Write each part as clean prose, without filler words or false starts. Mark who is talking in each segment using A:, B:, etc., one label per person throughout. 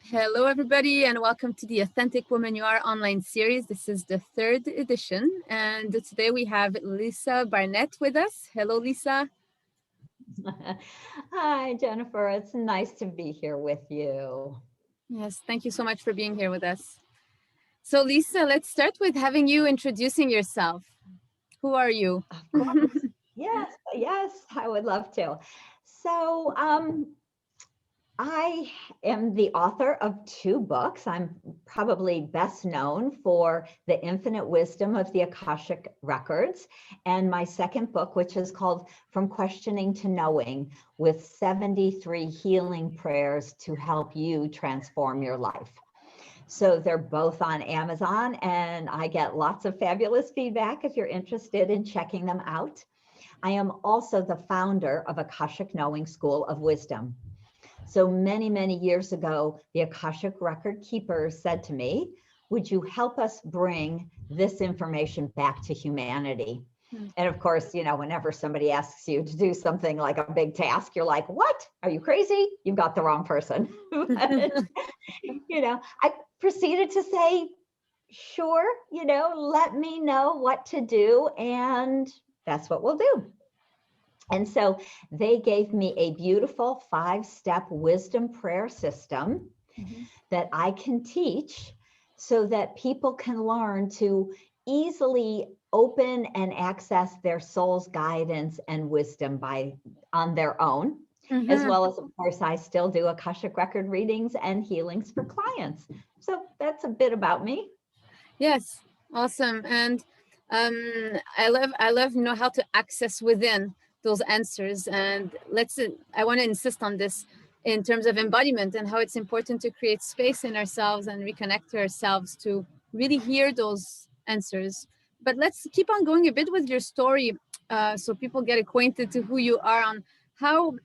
A: Hello, everybody, and welcome to the Authentic Woman You Are online series. This is the third edition, and today we have Lisa Barnett with us. Hello, Lisa.
B: Hi, Jennifer. It's nice to be here with you.
A: Yes, thank you so much for being here with us. So, Lisa, let's start with having you introducing yourself. Who are you?
B: Of course. Yes, I would love to. So, I am the author of two books. I'm probably best known for The Infinite Wisdom of the Akashic Records, and my second book, which is called From Questioning to Knowing, with 73 healing prayers to help you transform your life. So they're both on Amazon, and I get lots of fabulous feedback if you're interested in checking them out. I am also the founder of Akashic Knowing School of Wisdom. So many years ago, the Akashic Record Keepers said to me, would you help us bring this information back to humanity? And of course, whenever somebody asks you to do something like a big task, you're like, what? Are you crazy? You've got the wrong person. I proceeded to say, sure, let me know what to do. And that's what we'll do. And so they gave me a beautiful 5-step wisdom prayer system that I can teach so that people can learn to easily open and access their soul's guidance and wisdom on their own. As well as, of course, I still do Akashic record readings and healings for clients. So that's a bit about me.
A: Yes, awesome. And I love know how to access within those answers. And I want to insist on this in terms of embodiment and how it's important to create space in ourselves and reconnect to ourselves to really hear those answers. But let's keep on going a bit with your story, so people get acquainted to who you are. On how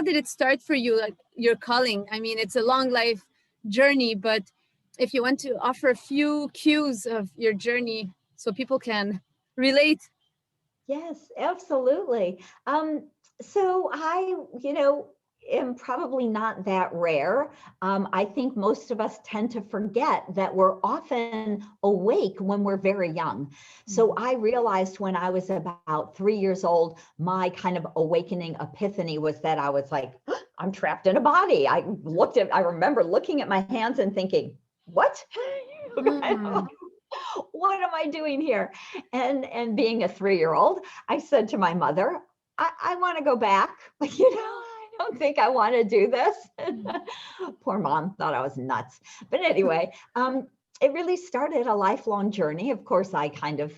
A: did it start for you, like your calling? I mean, it's a long life journey, but if you want to offer a few cues of your journey so people can relate.
B: Yes, absolutely. So I, am probably not that rare. I think most of us tend to forget that we're often awake when we're very young. So I realized when I was about 3 years old, my kind of awakening epiphany was that I was like, I'm trapped in a body. I remember looking at my hands and thinking, what? What am I doing here? And being a 3-year-old, I said to my mother, I want to go back. I don't think I want to do this. Poor mom thought I was nuts. But anyway, it really started a lifelong journey. Of course, I kind of,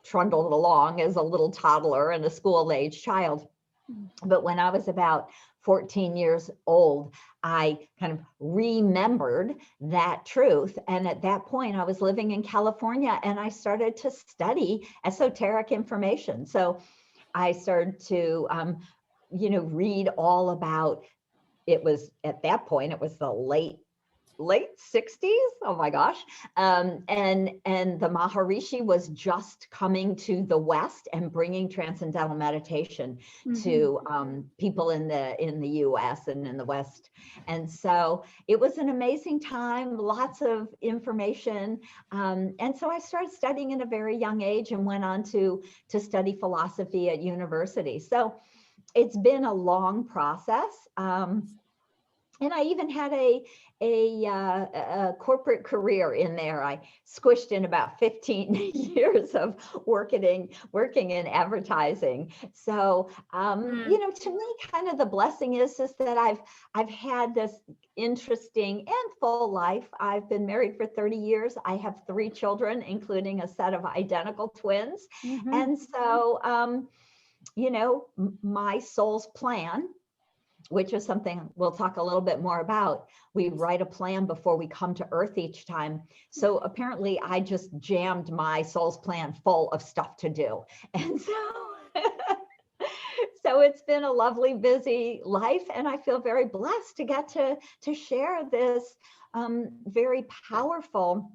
B: trundled along as a little toddler and a school-age child. But when I was about 14 years old, I kind of remembered that truth. And at that point, I was living in California and I started to study esoteric information. So I started to, read all about, at that point, it was the late 60s. Oh my gosh. And the Maharishi was just coming to the West and bringing transcendental meditation to people in the US and in the West. And so it was an amazing time, lots of information. And so I started studying at a very young age and went on to study philosophy at university. So it's been a long process. And I even had a corporate career in there. I squished in about 15 years of working in advertising. So, to me, kind of the blessing is that I've had this interesting and full life. I've been married for 30 years. I have 3 children, including a set of identical twins. And so, my soul's plan, which is something we'll talk a little bit more about. We write a plan before we come to Earth each time. So apparently I just jammed my soul's plan full of stuff to do. And so it's been a lovely, busy life. And I feel very blessed to get to share this very powerful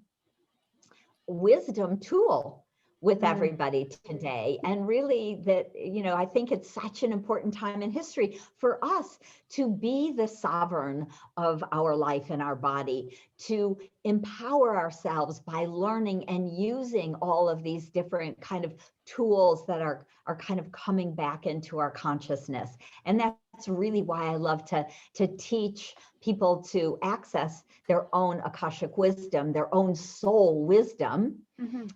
B: wisdom tool with everybody today. And really that, I think it's such an important time in history for us to be the sovereign of our life and our body, to empower ourselves by learning and using all of these different kind of tools that are kind of coming back into our consciousness. And that's really why I love to teach people to access their own Akashic wisdom, their own soul wisdom.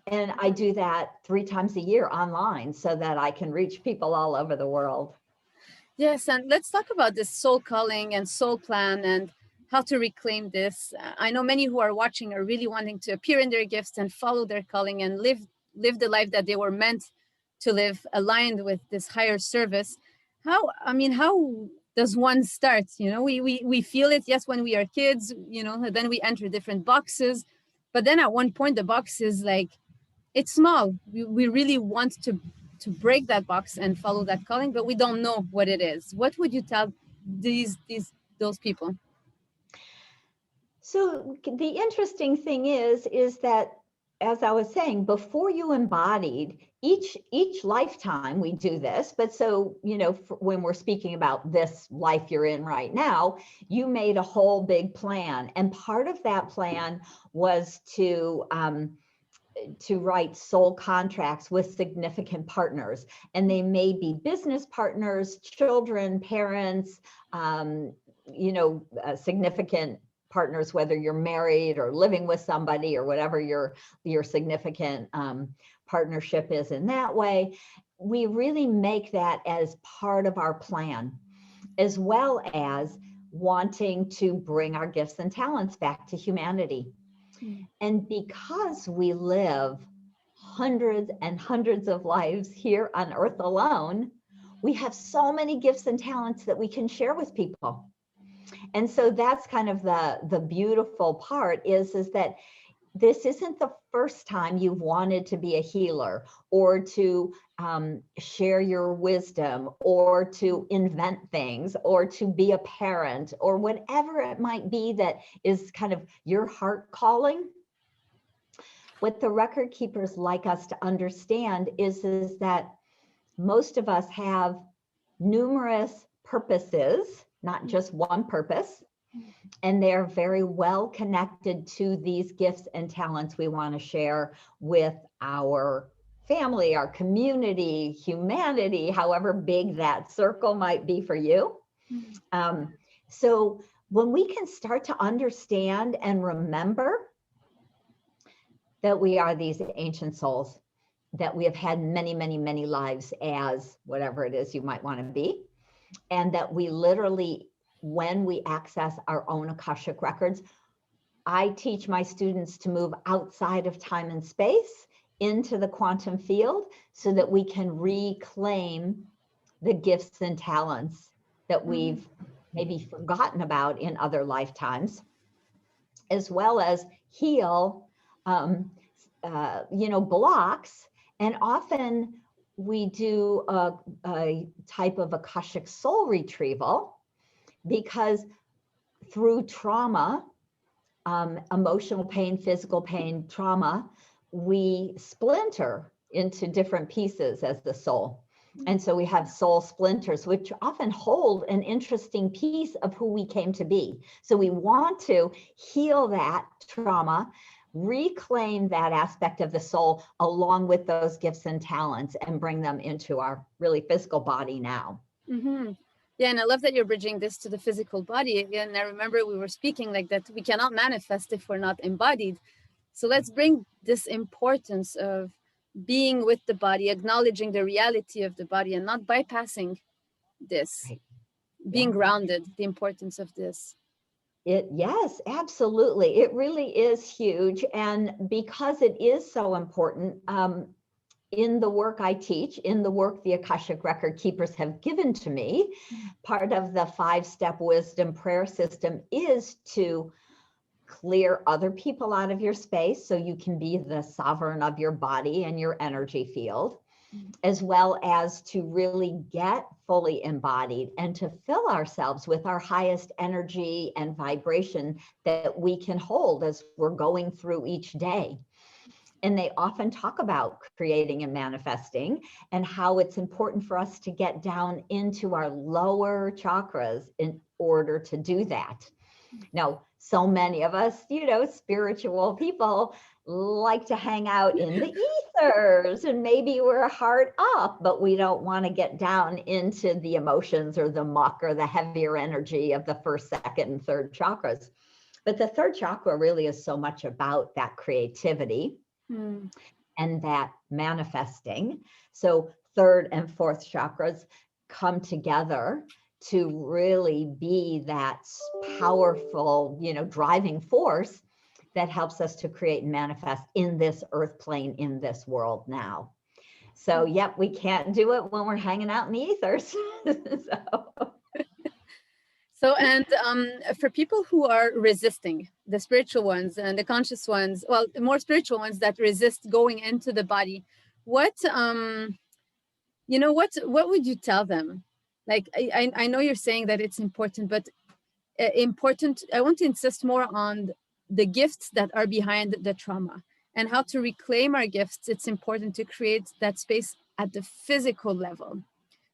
B: And I do that 3 times a year online so that I can reach people all over the world.
A: Yes, and let's talk about this soul calling and soul plan and how to reclaim this. I know many who are watching are really wanting to appear in their gifts and follow their calling and live the life that they were meant to live, aligned with this higher service. How does one start? We feel it, yes, when we are kids, then we enter different boxes. But then at one point, the box is like, it's small. We really want to break that box and follow that calling, but we don't know what it is. What would you tell those people?
B: So the interesting thing is that, as I was saying, before you embodied, each lifetime we do this, but so, when we're speaking about this life you're in right now, you made a whole big plan. And part of that plan was to write soul contracts with significant partners. And they may be business partners, children, parents, significant partners, whether you're married or living with somebody or whatever your significant partnership is in that way. We really make that as part of our plan, as well as wanting to bring our gifts and talents back to humanity. And because we live hundreds and hundreds of lives here on Earth alone, we have so many gifts and talents that we can share with people. And so that's kind of the beautiful part is that this isn't the first time you've wanted to be a healer or to share your wisdom or to invent things or to be a parent or whatever it might be that is kind of your heart calling. What the record keepers like us to understand is that most of us have numerous purposes, not just one purpose, and they're very well connected to these gifts and talents we want to share with our family, our community, humanity, however big that circle might be for you. So when we can start to understand and remember that we are these ancient souls, that we have had many, many, many lives as whatever it is you might want to be, and that we literally, when we access our own Akashic records, I teach my students to move outside of time and space into the quantum field so that we can reclaim the gifts and talents that we've maybe forgotten about in other lifetimes, as well as heal, blocks. And often we do a type of Akashic soul retrieval because through trauma, emotional pain, physical pain, trauma, we splinter into different pieces as the soul. And so we have soul splinters, which often hold an interesting piece of who we came to be. So we want to heal that trauma, reclaim that aspect of the soul along with those gifts and talents and bring them into our really physical body now.
A: Yeah, and I love that you're bridging this to the physical body. And I remember we were speaking like that we cannot manifest if we're not embodied. So let's bring this importance of being with the body, acknowledging the reality of the body and not bypassing this,
B: Right.
A: being grounded, the importance of this.
B: Yes, absolutely. It really is huge. And because it is so important, in the work I teach, in the work the Akashic Record Keepers have given to me, part of the 5-step wisdom prayer system is to clear other people out of your space so you can be the sovereign of your body and your energy field, as well as to really get fully embodied and to fill ourselves with our highest energy and vibration that we can hold as we're going through each day. And they often talk about creating and manifesting and how it's important for us to get down into our lower chakras in order to do that. Now, so many of us, spiritual people like to hang out in the ethers, and maybe we're heart up, but we don't want to get down into the emotions or the muck or the heavier energy of the first, second, and third chakras. But the third chakra really is so much about that creativity and that manifesting. So third and fourth chakras come together to really be that powerful, driving force that helps us to create and manifest in this earth plane, in this world now. So, yep, we can't do it when we're hanging out in the ethers.
A: So, and for people who are resisting, the spiritual ones and the conscious ones, well, the more spiritual ones that resist going into the body, what would you tell them? Like, I know you're saying that it's important, but I want to insist more on the gifts that are behind the trauma and how to reclaim our gifts. It's important to create that space at the physical level.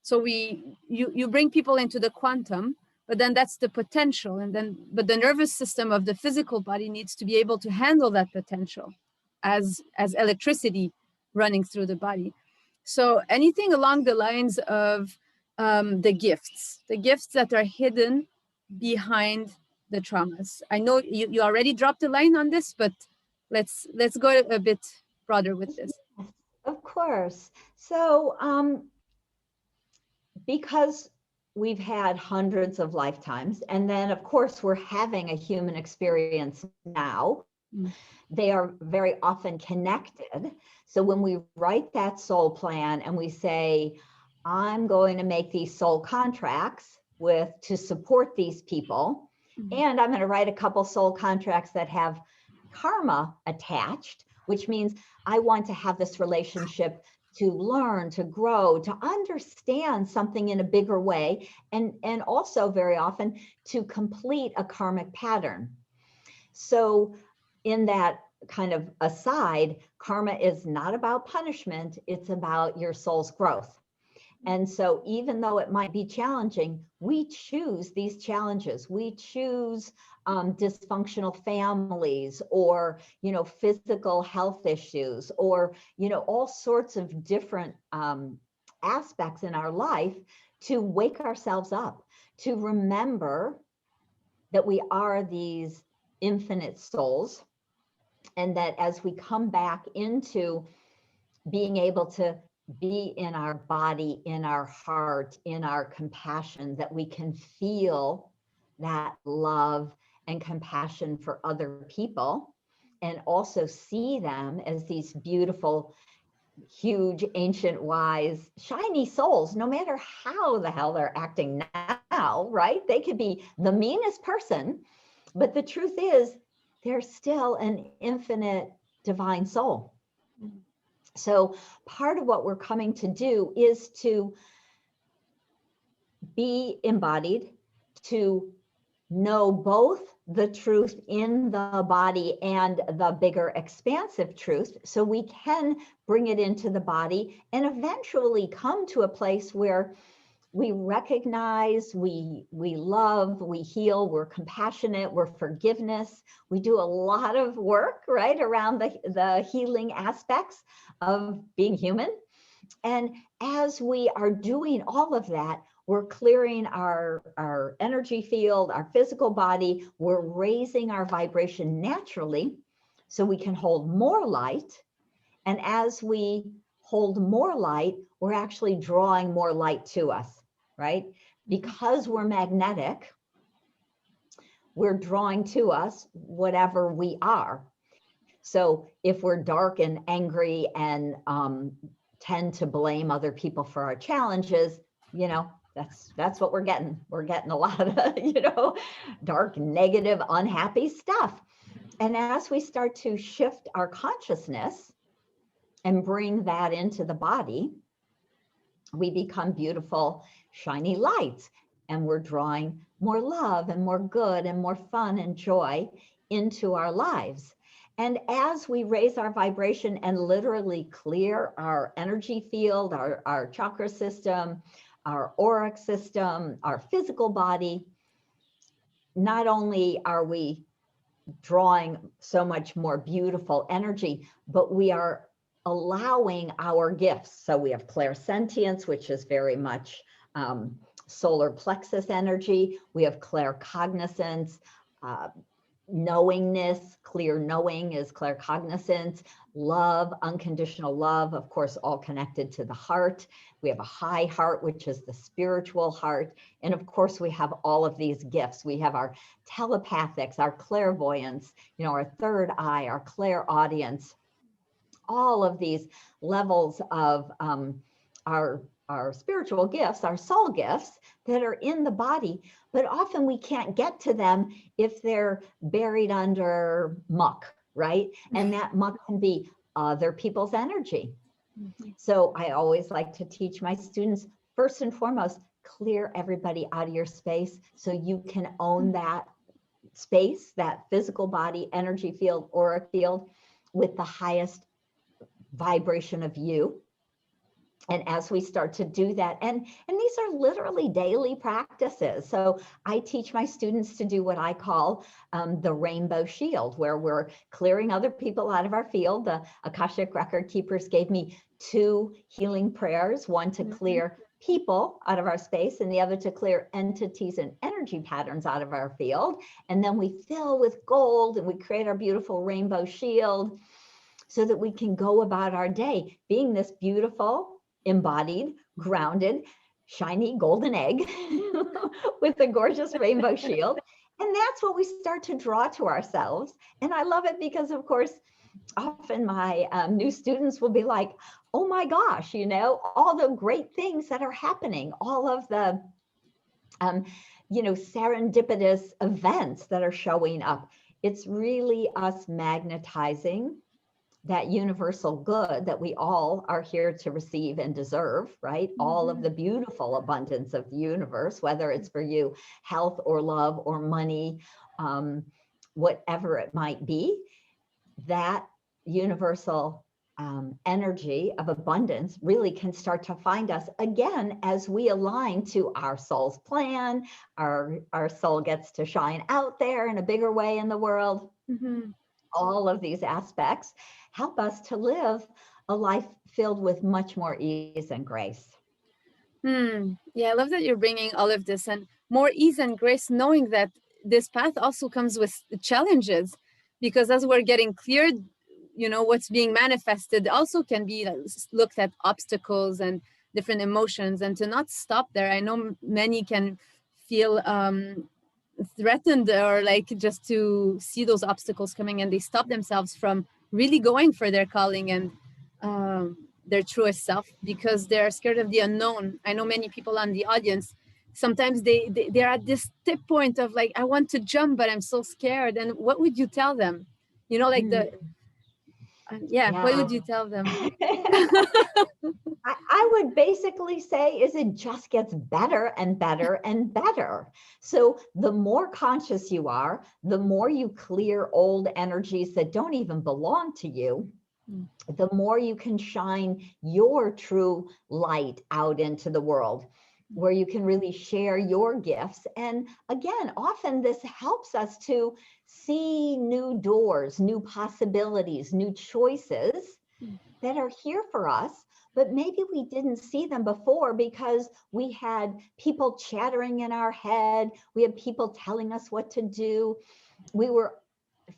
A: So you bring people into the quantum, but then that's the potential, but the nervous system of the physical body needs to be able to handle that potential as electricity running through the body. So anything along the lines of the gifts that are hidden behind the traumas. I know you already dropped a line on this, but let's go a bit broader with this.
B: Of course. So because we've had hundreds of lifetimes, and then of course we're having a human experience now, they are very often connected. So when we write that soul plan and we say, I'm going to make these soul contracts to support these people, and I'm going to write a couple soul contracts that have karma attached, which means I want to have this relationship to learn, to grow, to understand something in a bigger way, and also very often to complete a karmic pattern. So in that kind of aside, karma is not about punishment, it's about your soul's growth. And so even though it might be challenging, we choose these challenges. We choose dysfunctional families, or, physical health issues, or, all sorts of different aspects in our life to wake ourselves up, to remember that we are these infinite souls, and that as we come back into being able to be in our body, in our heart, in our compassion, that we can feel that love and compassion for other people, and also see them as these beautiful, huge, ancient, wise, shiny souls, no matter how the hell they're acting now, right? They could be the meanest person, but the truth is they're still an infinite divine soul. So part of what we're coming to do is to be embodied, to know both the truth in the body and the bigger expansive truth, so we can bring it into the body and eventually come to a place where we recognize, we love, we heal, we're compassionate, we're forgiveness. We do a lot of work, right, around the healing aspects of being human. And as we are doing all of that, we're clearing our energy field, our physical body, we're raising our vibration naturally so we can hold more light. And as we hold more light, we're actually drawing more light to us, right? Because we're magnetic, we're drawing to us whatever we are. So if we're dark and angry and tend to blame other people for our challenges, that's what we're getting. We're getting a lot of, dark, negative, unhappy stuff. And as we start to shift our consciousness and bring that into the body, we become beautiful, shiny lights, and we're drawing more love and more good and more fun and joy into our lives. And as we raise our vibration and literally clear our energy field, our chakra system, our auric system, our physical body, not only are we drawing so much more beautiful energy, but we are allowing our gifts. So we have clairsentience, which is very much solar plexus energy. We have claircognizance, uh, knowingness, clear knowing is claircognizance, love, unconditional love, of course, all connected to the heart. We have a high heart, which is the spiritual heart. And of course, we have all of these gifts. We have our telepathics, our clairvoyance, our third eye, our clairaudience, all of these levels of our spiritual gifts, our soul gifts that are in the body, but often we can't get to them if they're buried under muck, right? And that muck can be other people's energy. So I always like to teach my students, first and foremost, clear everybody out of your space so you can own that space, that physical body, energy field, auric field with the highest vibration of you. And as we start to do that, and these are literally daily practices. So I teach my students to do what I call the rainbow shield, where we're clearing other people out of our field. The Akashic Record Keepers gave me 2 healing prayers, one to clear people out of our space and the other to clear entities and energy patterns out of our field. And then we fill with gold and we create our beautiful rainbow shield so that we can go about our day being this beautiful, embodied, grounded, shiny golden egg with a gorgeous rainbow shield. And that's what we start to draw to ourselves. And I love it because, of course, often my new students will be like, oh my gosh, all the great things that are happening, all of the, serendipitous events that are showing up. It's really us magnetizing that universal good that we all are here to receive and deserve, right? All of the beautiful abundance of the universe, whether it's for you, health or love or money, whatever it might be, that universal energy of abundance really can start to find us again as we align to our soul's plan. Our soul gets to shine out there in a bigger way in the world. All of these aspects help us to live a life filled with much more ease and grace.
A: Yeah, I love that you're bringing all of this and more ease and grace, knowing that this path also comes with challenges, because as we're getting cleared, what's being manifested also can be looked at obstacles and different emotions, and to not stop there. I know many can feel threatened or like just to see those obstacles coming, and they stop themselves from really going for their calling and their truest self because they're scared of the unknown. I know many people on the audience, sometimes they're at this tip point of like, I want to jump, but I'm so scared. And what would you tell them? What would you tell them?
B: I would basically say is it just gets better and better and better. So the more conscious you are, the more you clear old energies that don't even belong to you, the more you can shine your true light out into the world, where you can really share your gifts. And again, often this helps us to see new doors, new possibilities, new choices that are here for us, but maybe we didn't see them before because we had people chattering in our head. We had people telling us what to do. We were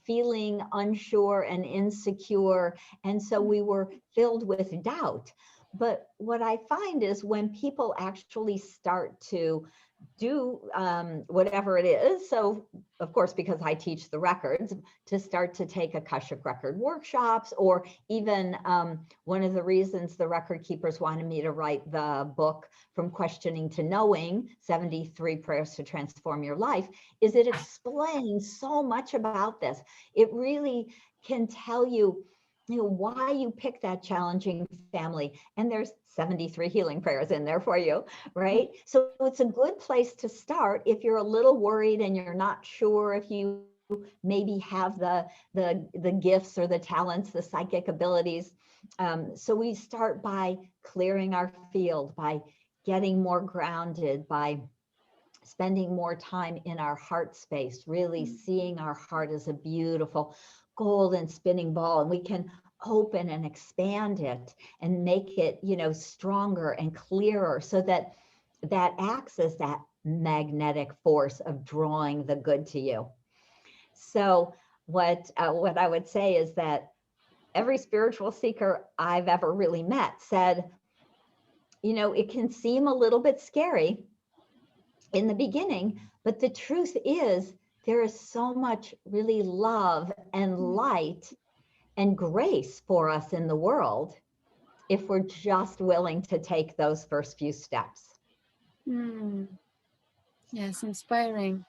B: feeling unsure and insecure. And so we were filled with doubt. But what I find is when people actually start to do whatever it is. So of course, because I teach the records, to start to take Akashic Record workshops, or even one of the reasons the record keepers wanted me to write the book From Questioning to Knowing, 73 Prayers to Transform Your Life, is it explains so much about this. It really can tell you, why you pick that challenging family. And there's 73 healing prayers in there for you, right? So it's a good place to start if you're a little worried and you're not sure if you maybe have the gifts or the talents, the psychic abilities. So we start by clearing our field, by getting more grounded, by spending more time in our heart space, really seeing our heart as a beautiful golden spinning ball, and we can open and expand it and make it, stronger and clearer, so that that acts as that magnetic force of drawing the good to you. So what I would say is that every spiritual seeker I've ever really met said, it can seem a little bit scary in the beginning, but the truth is there is so much really love and light and grace for us in the world if we're just willing to take those first few steps.
A: Yes, inspiring.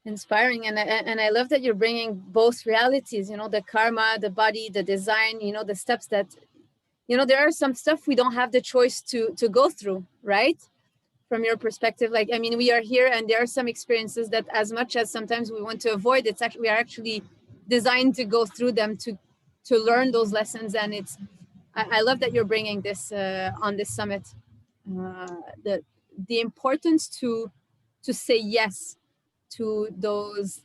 A: And I love that you're bringing both realities, the karma, the body, the design, the steps that, there are some stuff we don't have the choice to go through, right? From your perspective, we are here, and there are some experiences that, as much as sometimes we want to avoid, we are actually designed to go through them to learn those lessons. And I love that you're bringing this on this summit, the importance to say yes to those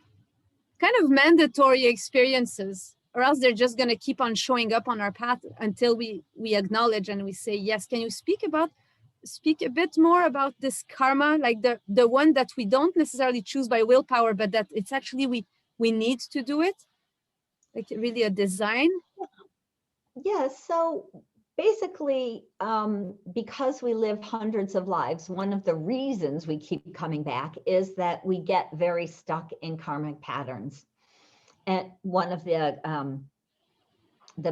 A: kind of mandatory experiences, or else they're just going to keep on showing up on our path until we acknowledge and we say yes. Can you speak a bit more about this karma, like the one that we don't necessarily choose by willpower, but that it's actually we need to do it, like really a design?
B: Yeah, so basically, because we live hundreds of lives, one of the reasons we keep coming back is that we get very stuck in karmic patterns. And one of the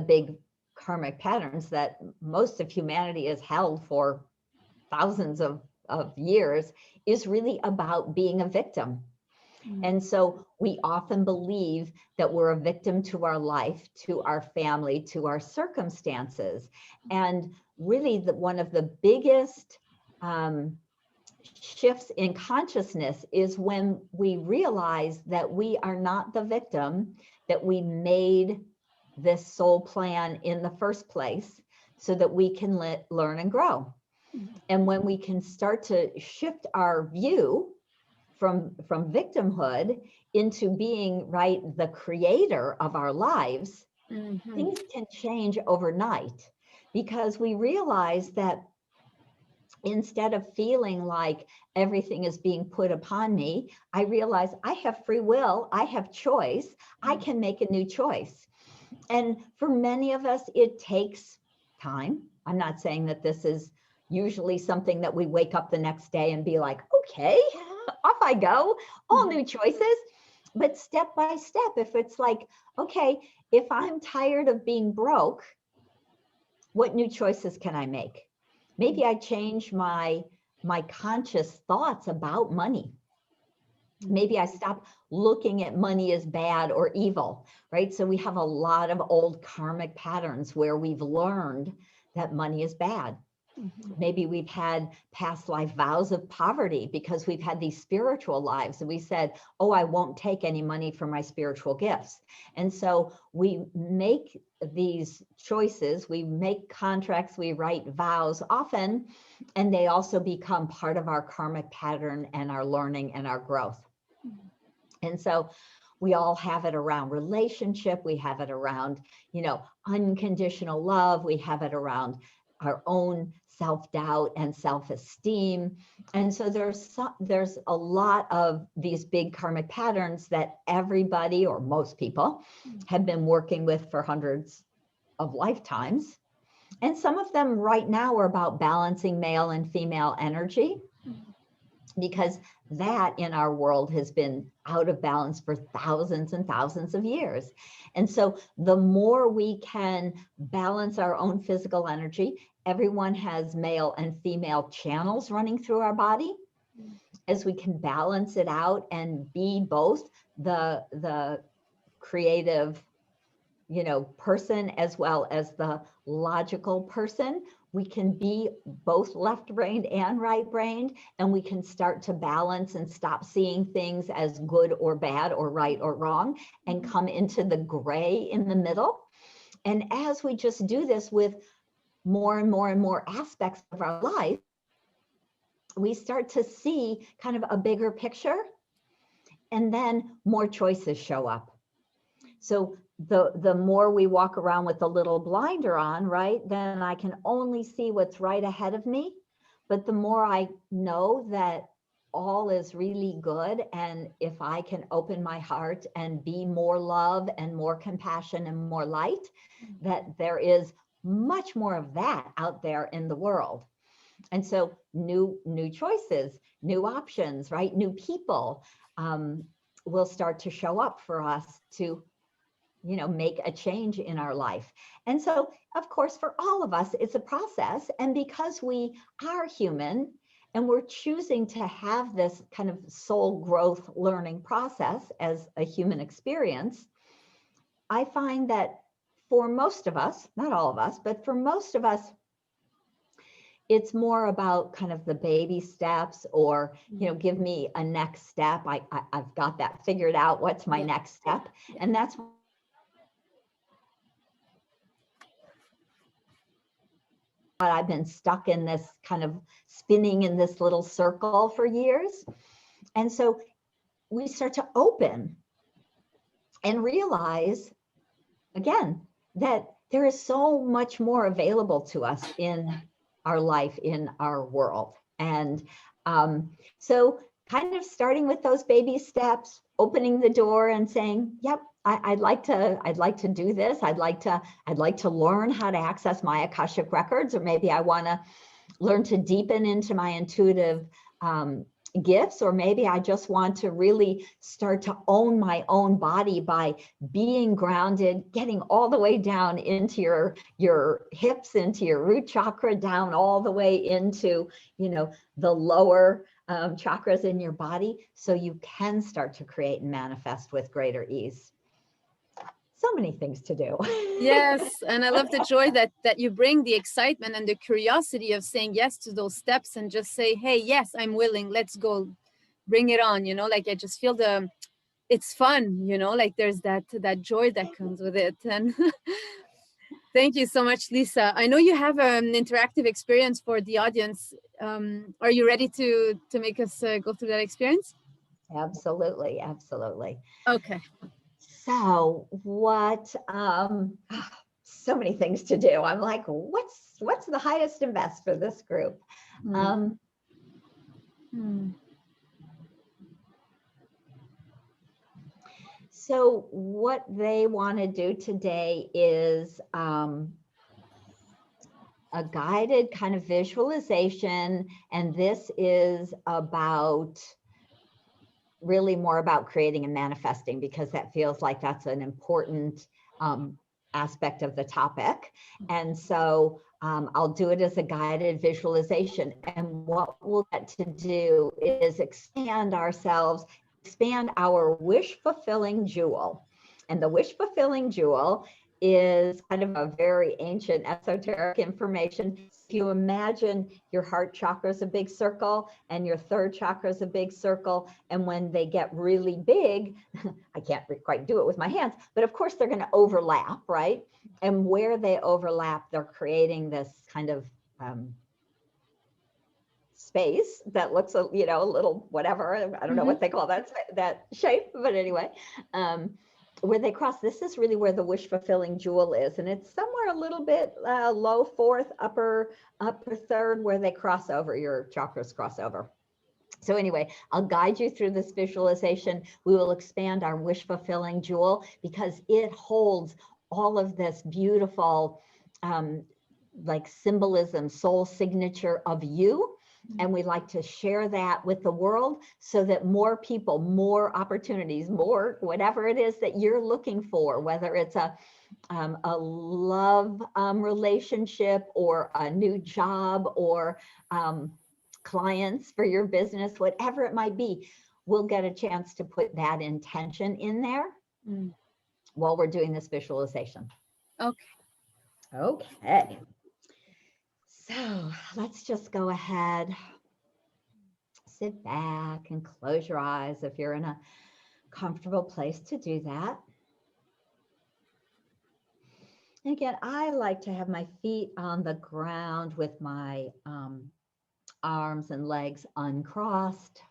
B: big karmic patterns that most of humanity has held for thousands of years is really about being a victim. And so we often believe that we're a victim to our life, to our family, to our circumstances. And really one of the biggest shifts in consciousness is when we realize that we are not the victim, that we made this soul plan in the first place so that we can learn and grow. And when we can start to shift our view from victimhood into being, right, the creator of our lives, things can change overnight, because we realize that instead of feeling like everything is being put upon me, I realize I have free will, I have choice, I can make a new choice. And for many of us, it takes time. I'm not saying that this is usually something that we wake up the next day and be like, okay, off I go, all new choices. But step by step, if it's like, okay, if I'm tired of being broke, what new choices can I make? Maybe I change my conscious thoughts about money. Maybe I stop looking at money as bad or evil, right? So we have a lot of old karmic patterns where we've learned that money is bad. Maybe we've had past life vows of poverty because we've had these spiritual lives, and we said, oh, I won't take any money for my spiritual gifts. And so we make these choices, we make contracts, we write vows often, and they also become part of our karmic pattern and our learning and our growth. And so we all have it around relationship, we have it around, unconditional love, we have it around our own self-doubt and self-esteem. And so there's a lot of these big karmic patterns that everybody, or most people, have been working with for hundreds of lifetimes. And some of them right now are about balancing male and female energy, because that in our world has been out of balance for thousands and thousands of years. And so the more we can balance our own physical energy, everyone has male and female channels running through our body. As we can balance it out and be both the creative, person, as well as the logical person, we can be both left-brained and right-brained, and we can start to balance and stop seeing things as good or bad or right or wrong and come into the gray in the middle. And as we just do this with more and more and more aspects of our life, we start to see kind of a bigger picture, and then more choices show up. So the more we walk around with a little blinder on, right, then I can only see what's right ahead of me. But the more I know that all is really good, and if I can open my heart and be more love and more compassion and more light, that there is much more of that out there in the world. And so new choices, new options, right, new people will start to show up for us to, you know, make a change in our life. And so, of course, for all of us, it's a process. And because we are human and we're choosing to have this kind of soul growth learning process as a human experience, I find that for most of us, not all of us, but for most of us, it's more about kind of the baby steps, or, you know, give me a next step. I've got that figured out. What's my next step? And that's what I've been stuck in, this kind of spinning in this little circle for years. And so we start to open and realize again that there is so much more available to us in our life, in our world. And so kind of starting with those baby steps, opening the door and saying, yep, I'd like to do this. I'd like to learn how to access my Akashic records, or maybe I want to learn to deepen into my intuitive gifts, or maybe I just want to really start to own my own body by being grounded, getting all the way down into your hips, into your root chakra, down all the way into, you know, the lower chakras in your body, so you can start to create and manifest with greater ease. So many things to do.
A: Yes, and I love the joy that you bring, the excitement and the curiosity of saying yes to those steps, and just say, hey, yes, I'm willing, let's go, bring it on, you know, like I just feel it's fun, you know, like there's that joy that comes with it. And thank you so much, Lisa. I know you have an interactive experience for the audience. Are you ready to make us go through that experience?
B: Absolutely, absolutely.
A: Okay.
B: So what, so many things to do. I'm like, what's the highest and best for this group? So what they want to do today is a guided kind of visualization. And this is about really more about creating and manifesting, because that feels like that's an important aspect of the topic. And so I'll do it as a guided visualization. And what we'll get to do is expand ourselves, expand our wish fulfilling jewel. And the wish fulfilling jewel is kind of a very ancient esoteric information. If you imagine your heart chakra is a big circle and your third chakra is a big circle, and when they get really big, I can't quite do it with my hands, but of course they're going to overlap, right? And where they overlap, they're creating this kind of space that looks, you know, a little whatever. I don't know what they call that shape, but anyway. Where they cross, this is really where the wish fulfilling jewel is, and it's somewhere a little bit low fourth, upper third, where they cross over, your chakras cross over. So anyway, I'll guide you through this visualization. We will expand our wish fulfilling jewel because it holds all of this beautiful like symbolism, soul signature of you. And we like to share that with the world so that more people, more opportunities, more whatever it is that you're looking for, whether it's a love relationship, or a new job, or clients for your business, whatever it might be, we'll get a chance to put that intention in there while we're doing this visualization.
A: Okay.
B: Okay. So let's just go ahead, sit back and close your eyes if you're in a comfortable place to do that. And again, I like to have my feet on the ground with my arms and legs uncrossed.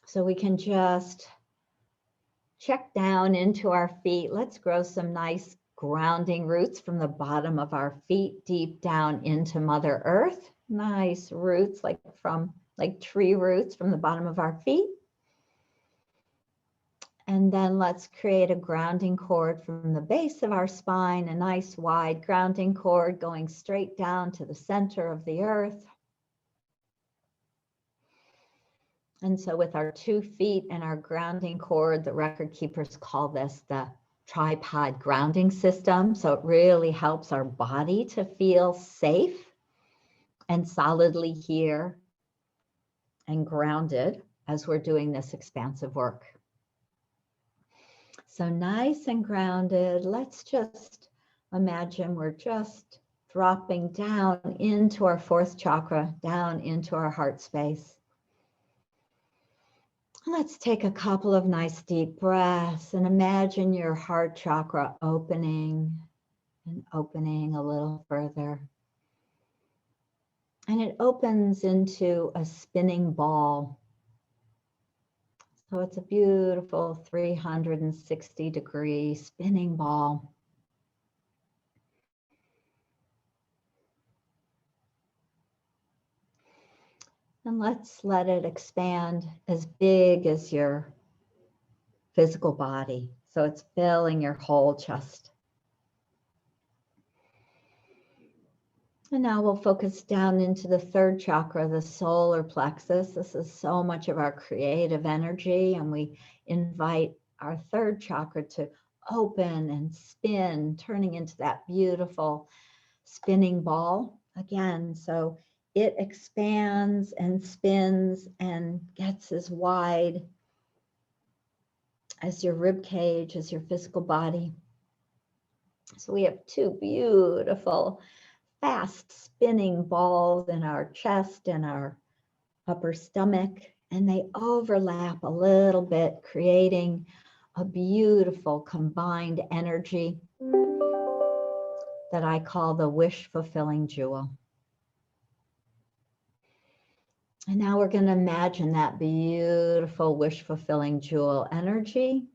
B: So we can just check down into our feet. Let's grow some nice grounding roots from the bottom of our feet deep down into Mother Earth. Nice roots like tree roots from the bottom of our feet. And then let's create a grounding cord from the base of our spine, a nice wide grounding cord going straight down to the center of the earth. And so with our 2 feet and our grounding cord, the record keepers call this the tripod grounding system. So it really helps our body to feel safe and solidly here and grounded as we're doing this expansive work. So nice and grounded. Let's just imagine we're just dropping down into our 4th chakra, down into our heart space. Let's take a couple of nice deep breaths and imagine your heart chakra opening and opening a little further. And it opens into a spinning ball. So it's a beautiful 360-degree spinning ball. And let's let it expand as big as your physical body. So it's filling your whole chest. And now we'll focus down into the 3rd chakra, the solar plexus. This is so much of our creative energy, and we invite our 3rd chakra to open and spin, turning into that beautiful spinning ball again. So it expands and spins and gets as wide as your rib cage, as your physical body. So we have 2 beautiful, fast spinning balls in our chest and our upper stomach, and they overlap a little bit, creating a beautiful combined energy that I call the wish-fulfilling jewel. And now we're going to imagine that beautiful wish-fulfilling jewel energy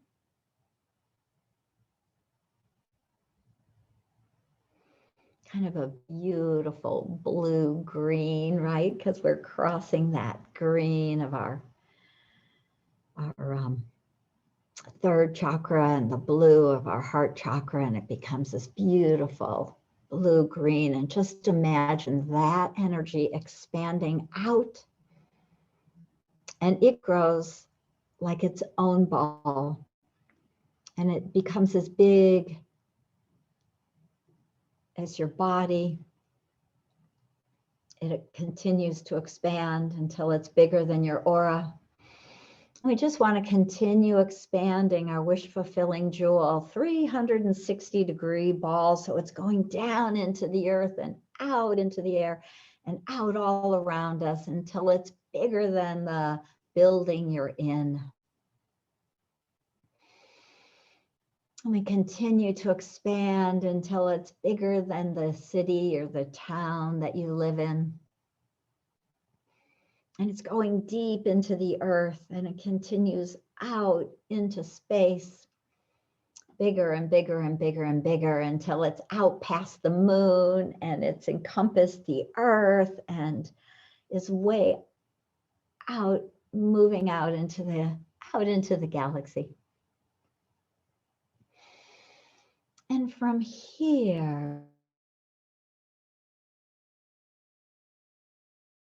B: kind of a beautiful blue-green, right? Because we're crossing that green of our 3rd chakra and the blue of our heart chakra, and it becomes this beautiful blue-green. And just imagine that energy expanding out, and it grows like its own ball, and it becomes as big as your body. It continues to expand until it's bigger than your aura. We just want to continue expanding our wish-fulfilling jewel, 360-degree ball, so it's going down into the earth and out into the air and out all around us until it's bigger than the building you're in. And we continue to expand until it's bigger than the city or the town that you live in. And it's going deep into the earth, and it continues out into space, bigger and bigger and bigger and bigger until it's out past the moon, and it's encompassed the earth and is way out, moving out into the galaxy. And from here,